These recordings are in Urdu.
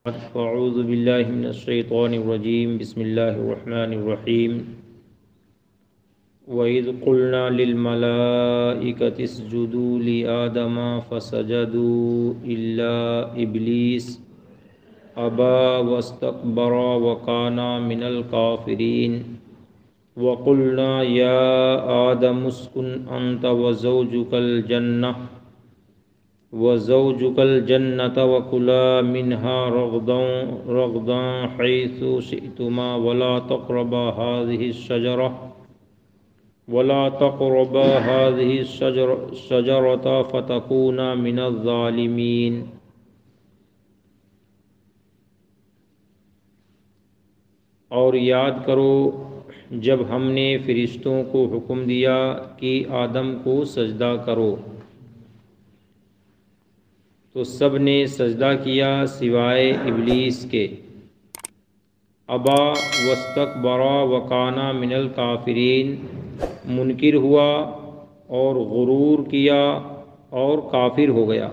فاعوذ باللہ من الشیطان الرجیم بسم اللہ الرحمن الرحیم وَإِذْ قُلْنَا لِلْمَلَائِكَةِ اسْجُدُوا لِآدَمَ فَسَجَدُوا إِلَّا إِبْلِيسَ أَبَى وَاسْتَكْبَرَ وَكَانَ مِنَ الْكَافِرِينَ وَقُلْنَا يَا آدَمُ اسْكُنْ أَنْتَ وزوجك الجنة وكلا منها رغدا حيث شئتما ولا تقربا هذه الشجرة فتكونا من الظالمين۔ اور یاد کرو جب ہم نے فرشتوں کو حکم دیا کہ آدم کو سجدہ کرو تو سب نے سجدہ کیا سوائے ابلیس کے۔ ابا واستکبر وکان من الکافرین، منکر ہوا اور غرور کیا اور کافر ہو گیا۔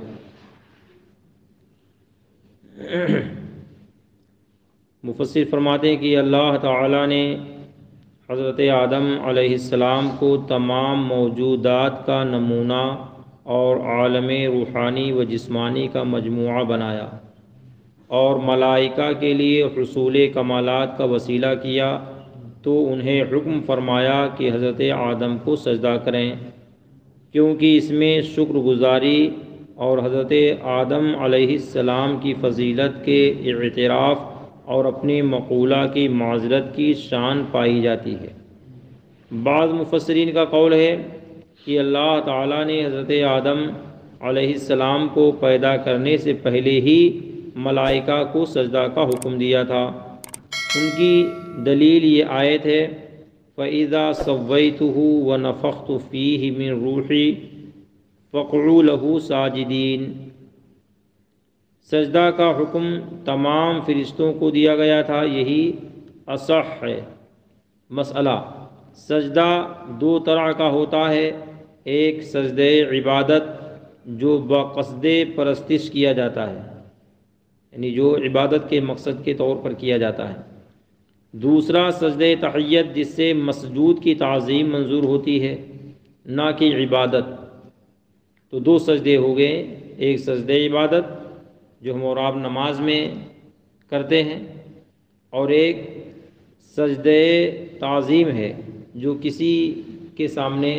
مفسر فرماتے ہیں کہ اللہ تعالی نے حضرت آدم علیہ السلام کو تمام موجودات کا نمونہ اور عالم روحانی و جسمانی کا مجموعہ بنایا اور ملائکہ کے لیے حصول کمالات کا وسیلہ کیا، تو انہیں حکم فرمایا کہ حضرت آدم کو سجدہ کریں، کیونکہ اس میں شکر گزاری اور حضرت آدم علیہ السلام کی فضیلت کے اعتراف اور اپنی مقولہ کی معذرت کی شان پائی جاتی ہے۔ بعض مفسرین کا قول ہے کہ اللہ تعالیٰ نے حضرت آدم علیہ السلام کو پیدا کرنے سے پہلے ہی ملائکہ کو سجدہ کا حکم دیا تھا۔ ان کی دلیل یہ آیت ہے فَإِذَا سَوَّيْتُهُ وَنَفَخْتُ فِيهِ مِن رُوحِي فَقْعُوا لَهُ سَاجِدِينَ۔ سجدہ کا حکم تمام فرشتوں کو دیا گیا تھا، یہی اصح ہے۔ مسئلہ سجدہ دو طرح کا ہوتا ہے، ایک سجدہ عبادت جو بقصد پرستش کیا جاتا ہے، یعنی جو عبادت کے مقصد کے طور پر کیا جاتا ہے۔ دوسرا سجدہ تحیت جس سے مسجود کی تعظیم منظور ہوتی ہے، نہ کہ عبادت۔ تو دو سجدے ہو گئے، ایک سجدہ عبادت جو ہم اور آپ نماز میں کرتے ہیں، اور ایک سجدہ تعظیم ہے جو کسی کے سامنے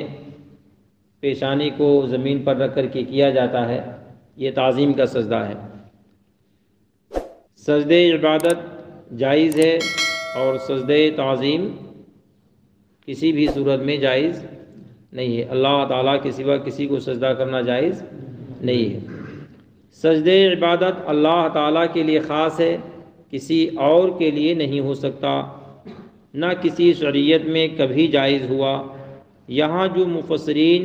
پیشانی کو زمین پر رکھ کر کے کیا جاتا ہے، یہ تعظیم کا سجدہ ہے۔ سجدہ عبادت جائز ہے اور سجدہ تعظیم کسی بھی صورت میں جائز نہیں ہے۔ اللہ تعالیٰ کے سوا کسی کو سجدہ کرنا جائز نہیں ہے۔ سجدہ عبادت اللہ تعالیٰ کے لیے خاص ہے، کسی اور کے لیے نہیں ہو سکتا، نہ کسی شریعت میں کبھی جائز ہوا۔ یہاں جو مفسرین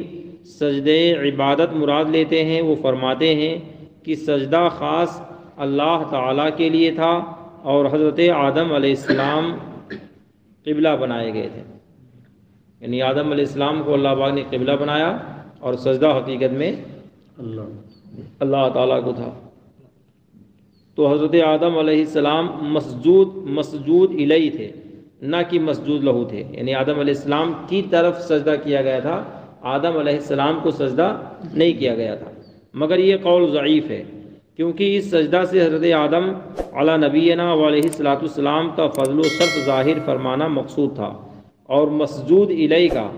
سجدہ عبادت مراد لیتے ہیں وہ فرماتے ہیں کہ سجدہ خاص اللہ تعالیٰ کے لیے تھا اور حضرت آدم علیہ السلام قبلہ بنائے گئے تھے، یعنی آدم علیہ السلام کو اللہ پاک نے قبلہ بنایا اور سجدہ حقیقت میں اللہ تعالیٰ کو تھا۔ تو حضرت آدم علیہ السلام مسجود الیہ تھے، نہ کہ مسجود لہو تھے، یعنی آدم علیہ السلام کی طرف سجدہ کیا گیا تھا، آدم علیہ السلام کو سجدہ نہیں کیا گیا تھا۔ مگر یہ قول ضعیف ہے، کیونکہ اس سجدہ سے حضرت آدم علی نبینا علیہ السلام کا فضل و شرف ظاہر فرمانا مقصود تھا، اور مسجود الیہ کا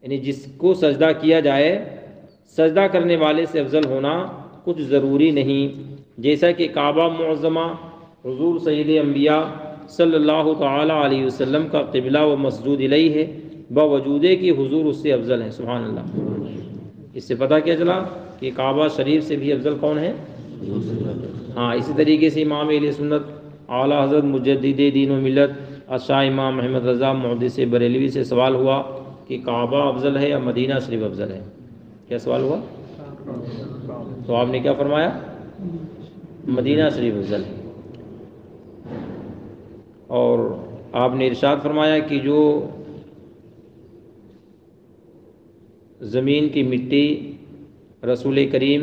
یعنی جس کو سجدہ کیا جائے، سجدہ کرنے والے سے افضل ہونا کچھ ضروری نہیں، جیسا کہ کعبہ معظمہ حضور سید انبیاء صلی اللہ تعالی علیہ وسلم کا قبلہ و مسجود الیہ ہے، باوجود کہ حضور اس سے افضل ہیں۔ سبحان اللہ۔ اس سے پتہ کیا چلا کہ کعبہ شریف سے بھی افضل کون ہے؟ ہاں، اسی طریقے سے امام اہل سنت اعلیٰ حضرت مجدد دین و ملت شاہ امام محمد رضا محدث بریلوی سے سوال ہوا کہ کعبہ افضل ہے یا مدینہ شریف افضل ہے؟ کیا سوال ہوا؟ تو آپ نے کیا فرمایا؟ مدینہ شریف افضل ہے۔ اور آپ نے ارشاد فرمایا کہ جو زمین کی مٹی رسول کریم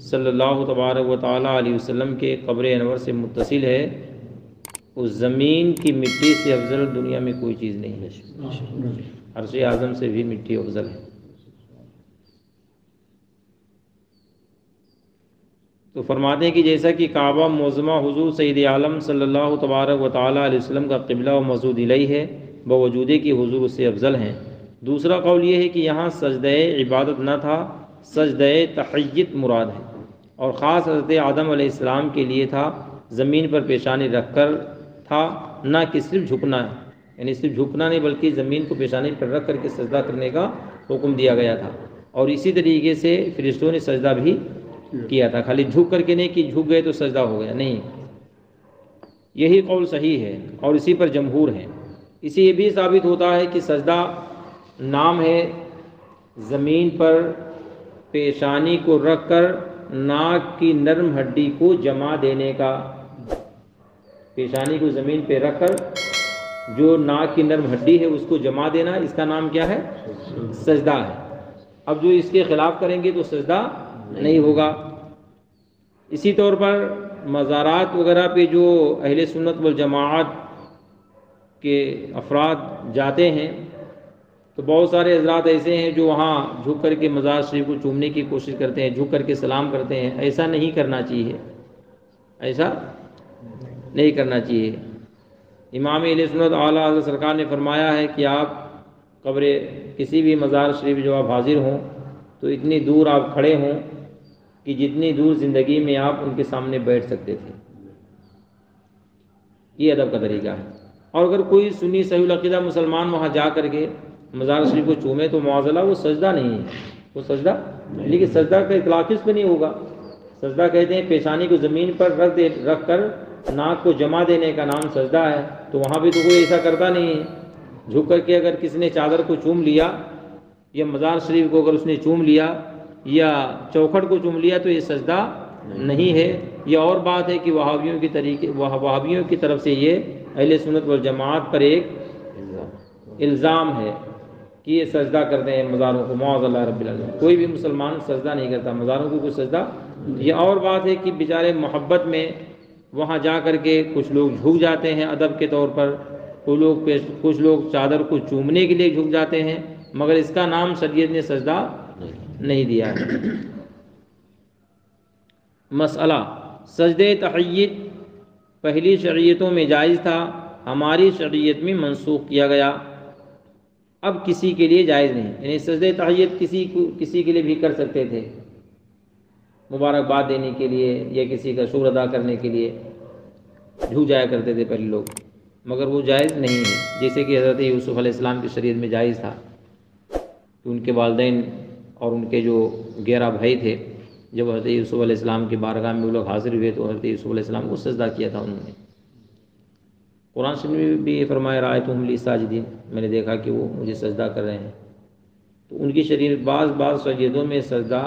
صلی اللہ تبارک و تعالیٰ علیہ وسلم کے قبر انور سے متصل ہے، اس زمین کی مٹی سے افضل دنیا میں کوئی چیز نہیں ہے، عرش اعظم سے بھی مٹی افضل ہے۔ تو فرماتے ہیں کہ جیسا کہ کعبہ معظمہ حضور سید عالم صلی اللہ تبارک و تعالیٰ علیہ وسلم کا قبلہ و مسجود الیہ ہے، باوجود کہ حضور اس سے افضل ہیں۔ دوسرا قول یہ ہے کہ یہاں سجدہ عبادت نہ تھا، سجدہ تحیت مراد ہے، اور خاص حضرت آدم علیہ السلام کے لیے تھا، زمین پر پیشانی رکھ کر تھا، نہ کہ صرف جھکنا ہے، یعنی صرف جھکنا نہیں بلکہ زمین کو پیشانی پر رکھ کر کے سجدہ کرنے کا حکم دیا گیا تھا۔ اور اسی طریقے سے فرشتوں نے سجدہ بھی کیا تھا، خالی جھک کر کے نہیں کہ جھک گئے تو سجدہ ہو گیا، نہیں، یہی قول صحیح ہے اور اسی پر جمہور ہیں۔ اسے یہ بھی ثابت ہوتا ہے کہ سجدہ نام ہے زمین پر پیشانی کو رکھ کر ناک کی نرم ہڈی کو جما دینے کا، پیشانی کو زمین پہ رکھ کر جو ناک کی نرم ہڈی ہے اس کو جما دینا، اس کا نام کیا ہے؟ سجدہ ہے۔ اب جو اس کے خلاف کریں گے تو سجدہ نہیں ہوگا۔ اسی طور پر مزارات وغیرہ پہ جو اہل سنت والجماعت کے افراد جاتے ہیں تو بہت سارے حضرات ایسے ہیں جو وہاں جھک کر کے مزار شریف کو چومنے کی کوشش کرتے ہیں، جھک کر کے سلام کرتے ہیں۔ ایسا نہیں کرنا چاہیے، ایسا نہیں کرنا چاہیے۔ امام اہل سنت اعلیٰ حضرت سرکار نے فرمایا ہے کہ آپ قبر کسی بھی مزار شریف جو آپ حاضر ہوں تو اتنی دور آپ کھڑے ہوں کہ جتنی دور زندگی میں آپ ان کے سامنے بیٹھ سکتے تھے، یہ ادب کا طریقہ ہے۔ اور اگر کوئی سنی صحیح العقیدہ مسلمان وہاں جا کر کے مزار شریف کو چومے تو معاذلہ وہ سجدہ نہیں ہے، وہ سجدہ، لیکن سجدہ کا اطلاق اس پہ نہیں ہوگا۔ سجدہ کہتے ہیں پیشانی کو زمین پر رکھ کر ناک کو جما دینے کا نام سجدہ ہے، تو وہاں بھی تو کوئی ایسا کرتا نہیں ہے۔ جھک کر کے اگر کسی نے چادر کو چوم لیا یا مزار شریف کو اگر اس نے چوم لیا یا چوکھٹ کو چوم لیا تو یہ سجدہ نہیں ہے۔ یہ اور بات ہے کہ وہابیوں کی طرف سے یہ اہل سنت والجماعت پر ایک الزام ہے کہ یہ سجدہ کرتے ہیں مزاروں کو، معاذ اللہ رب العالمین۔ کوئی بھی مسلمان سجدہ نہیں کرتا مزاروں کو، کوئی سجدہ۔ یہ اور بات ہے کہ بیچارے محبت میں وہاں جا کر کے کچھ لوگ جھک جاتے ہیں ادب کے طور پر، کچھ لوگ چادر کو چومنے کے لیے جھک جاتے ہیں، مگر اس کا نام شریعت نے سجدہ نہیں دیا ہے۔ مسئلہ سجدہ تحیت پہلی شریعتوں میں جائز تھا، ہماری شریعت میں منسوخ کیا گیا، اب کسی کے لیے جائز نہیں، یعنی سجدہ تحیت کسی کے لیے بھی کر سکتے تھے، مبارکباد دینے کے لیے یا کسی کا شکر ادا کرنے کے لیے جھک جایا کرتے تھے پہلے لوگ، مگر وہ جائز نہیں ہے۔ جیسے کہ حضرت یوسف علیہ السلام کی شریعت میں جائز تھا کہ ان کے والدین اور ان کے جو 11 بھائی تھے، جب حضرت یوسف علیہ السلام کی بارگاہ میں وہ لوگ حاضر ہوئے تو حضرت یوسف علیہ السلام کو سجدہ کیا تھا انہوں نے۔ قرآن شریف میں بھی یہ فرمایا رأیتہم لی ساجدین، میں نے دیکھا کہ وہ مجھے سجدہ کر رہے ہیں۔ تو ان کی شریعت بعض شریعتوں میں سجدہ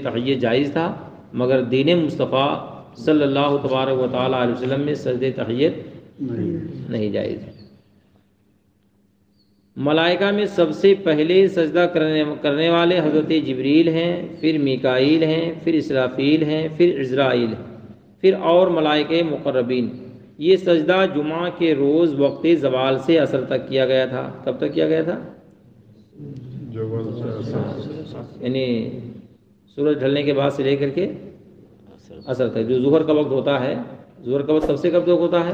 تحیت جائز تھا، مگر دین مصطفیٰ صلی اللہ تبارک و تعالیٰ علیہ وسلم میں سجدہ تحیت نہیں جائز۔ ملائکہ میں سب سے پہلے سجدہ کرنے والے حضرت جبریل ہیں، پھر میکائیل ہیں، پھر اسرافیل ہیں، پھر عزرائیل ہیں، پھر اور ملائکہ مقربین۔ یہ سجدہ جمعہ کے روز وقت زوال سے عصر تک کیا گیا تھا۔ کب تک کیا گیا تھا؟ یعنی سورج ڈھلنے کے بعد سے لے کر کے عصر تک، جو ظہر کا وقت ہوتا ہے، ظہر کا وقت کب سے کب تک ہوتا ہے؟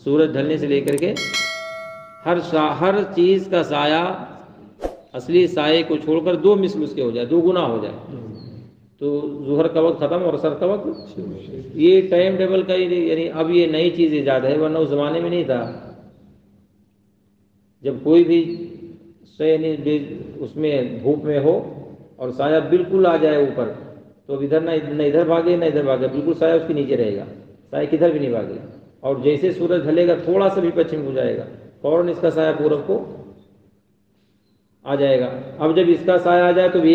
سورج ڈھلنے سے لے کر کے ہر چیز کا سایہ اصلی سائے کو چھوڑ کر 2 مثل اس کے ہو جائے، 2 گنا ہو جائے، تو ظہر کا وقت ختم اور عصر کا وقت۔ یہ ٹائم ٹیبل کا یعنی اب یہ نئی چیز ایجاد ہے، ورنہ اس زمانے میں نہیں تھا۔ جب کوئی بھی اس میں دھوپ میں ہو اور سایہ بالکل آ جائے اوپر، تو اب ادھر نہ ادھر بھاگے نہ ادھر بھاگے، بالکل سایہ اس کے نیچے رہے گا، سایہ کدھر بھی نہیں بھاگے۔ اور جیسے سورج ڈھلے گا تھوڑا سا بھی پچھم کو جائے گا، فوراً اس کا سایہ پورب کو آ جائے گا۔ اب جب اس کا سایہ آ جائے تو بھی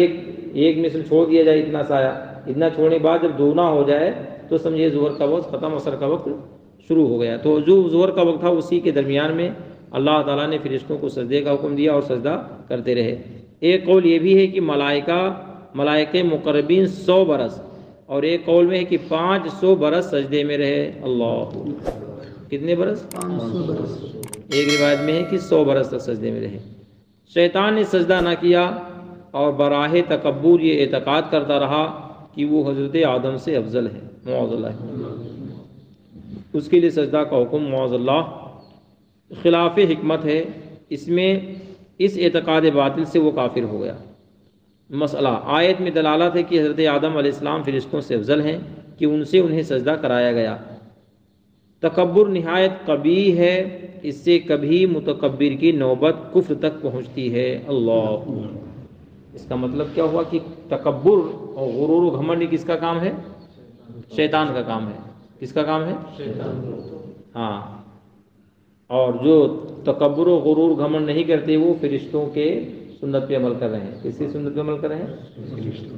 ایک مثل چھوڑ دیا جائے، اتنا سایہ، اتنا چھوڑنے کے بعد جب دوگنا ہو جائے تو سمجھیے ظہر کا وقت ختم، عصر کا وقت شروع ہو گیا۔ تو جو ظہر کا وقت تھا اسی کے درمیان میں اللہ تعالیٰ نے فرشتوں کو سجدے کا حکم دیا اور سجدہ کرتے رہے۔ ایک قول یہ بھی ہے کہ ملائکہ ملائکہ مقربین 100 برس، اور ایک قول میں ہے کہ 500 برس سجدے میں رہے۔ اللہ، کتنے برس؟ 500 برس۔ ایک روایت میں ہے کہ 100 برس تک سجدے میں رہے۔ شیطان نے سجدہ نہ کیا اور براہ تکبر یہ اعتقاد کرتا رہا کہ وہ حضرت آدم سے افضل ہے، معاذ اللہ، اس کے لیے سجدہ کا حکم معاذ اللہ خلاف حکمت ہے۔ اس میں اس اعتقاد باطل سے وہ کافر ہو گیا۔ مسئلہ، آیت میں دلالت ہے کہ حضرت آدم علیہ السلام فرشتوں سے افضل ہیں کہ ان سے انہیں سجدہ کرایا گیا۔ تکبر نہایت قبیح ہے، اس سے کبھی متکبر کی نوبت کفر تک پہنچتی ہے۔ اللہ، اس کا مطلب کیا ہوا کہ تکبر اور غرور و گھمنڈ کس کا کام ہے؟ شیطان کا کام ہے۔ کس کا کام ہے؟ ہاں، اور جو تکبر و غرور گھمنڈ نہیں کرتے وہ فرشتوں کے سنت پہ عمل کر رہے ہیں۔ کس کی سنت پہ عمل کر رہے ہیں؟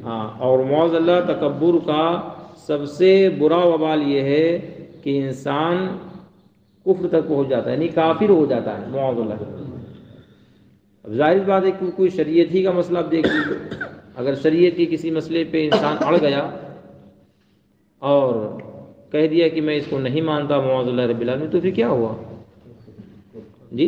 ہاں، اور معاذ اللہ تکبر کا سب سے برا وبال یہ ہے کہ انسان کفر تک پہنچ جاتا ہے، یعنی کافر ہو جاتا ہے، معاذ اللہ۔ اب ظاہر بات ہے کہ کوئی شریعت ہی کا مسئلہ آپ دیکھ لیجیے، اگر شریعت کے کسی مسئلے پہ انسان اڑ گیا اور کہہ دیا کہ میں اس کو نہیں مانتا معاذ اللہ رب العالمین، تو پھر کیا ہوا؟ جی،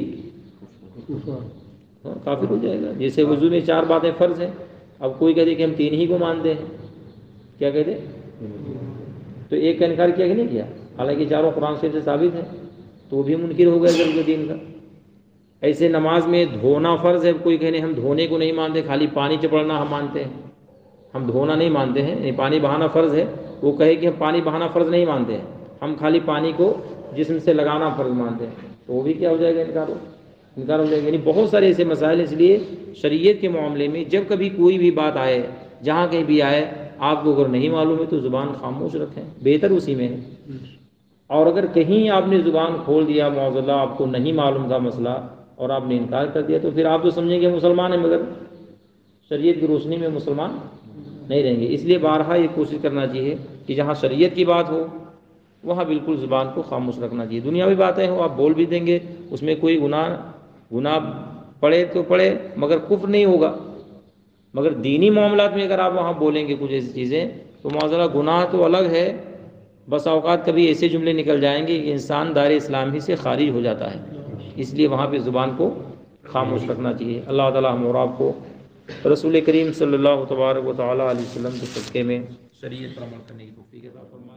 کافر ہو جائے گا۔ جیسے وضو میں 4 باتیں فرض ہیں، اب کوئی کہہ دے کہ ہم 3 ہی کو مانتے ہیں، کیا کہتے؟ تو ایک کا انکار کیا کہ نہیں کیا، حالانکہ چاروں قرآن شریف سے ثابت ہیں، تو وہ بھی منکر ہو گیا ضرور دین کا۔ ایسے نماز میں دھونا فرض ہے، کوئی کہنے ہم دھونے کو نہیں مانتے، خالی پانی چپڑنا ہم مانتے ہیں، ہم دھونا نہیں مانتے ہیں، یعنی پانی بہانا فرض ہے، وہ کہے کہ ہم پانی بہانا فرض نہیں مانتے ہیں، ہم خالی پانی کو جسم سے لگانا فرض مانتے ہیں، تو وہ بھی کیا ہو جائے گا؟ انکار ہو جائے گا۔ یعنی بہت سارے ایسے مسائل، اس لیے شریعت کے معاملے میں جب کبھی کوئی بھی بات آئے، جہاں کہیں بھی آئے، آپ کو اگر نہیں معلوم ہے تو زبان خاموش رکھیں، بہتر اسی میں ہے۔ اور اگر کہیں آپ نے زبان کھول دیا معاذ اللہ، آپ کو نہیں معلوم تھا مسئلہ اور آپ نے انکار کر دیا، تو پھر آپ تو سمجھیں گے مسلمان ہیں، مگر شریعت کی روشنی میں مسلمان نہیں رہیں گے۔ اس لیے بارہا یہ کوشش کرنا چاہیے کہ جہاں شریعت کی بات ہو وہاں بالکل زبان کو خاموش رکھنا چاہیے۔ دنیاوی باتیں ہوں آپ بول بھی دیں گے، اس میں کوئی گناہ پڑے تو پڑے، مگر کفر نہیں ہوگا۔ مگر دینی معاملات میں اگر آپ وہاں بولیں گے کچھ ایسی چیزیں تو معذرہ گناہ تو الگ ہے، بس اوقات کبھی ایسے جملے نکل جائیں گے کہ انسان دائرہ اسلام ہی سے خارج ہو جاتا ہے، اس لیے وہاں پہ زبان کو خاموش رکھنا چاہیے۔ اللہ تعالی ہم اور آپ کو رسول کریم صلی اللہ تبارک و تعالی علیہ وسلم کے صدقے میں شریعت پر عمل کرنے کی توفیق عطا فرمائے۔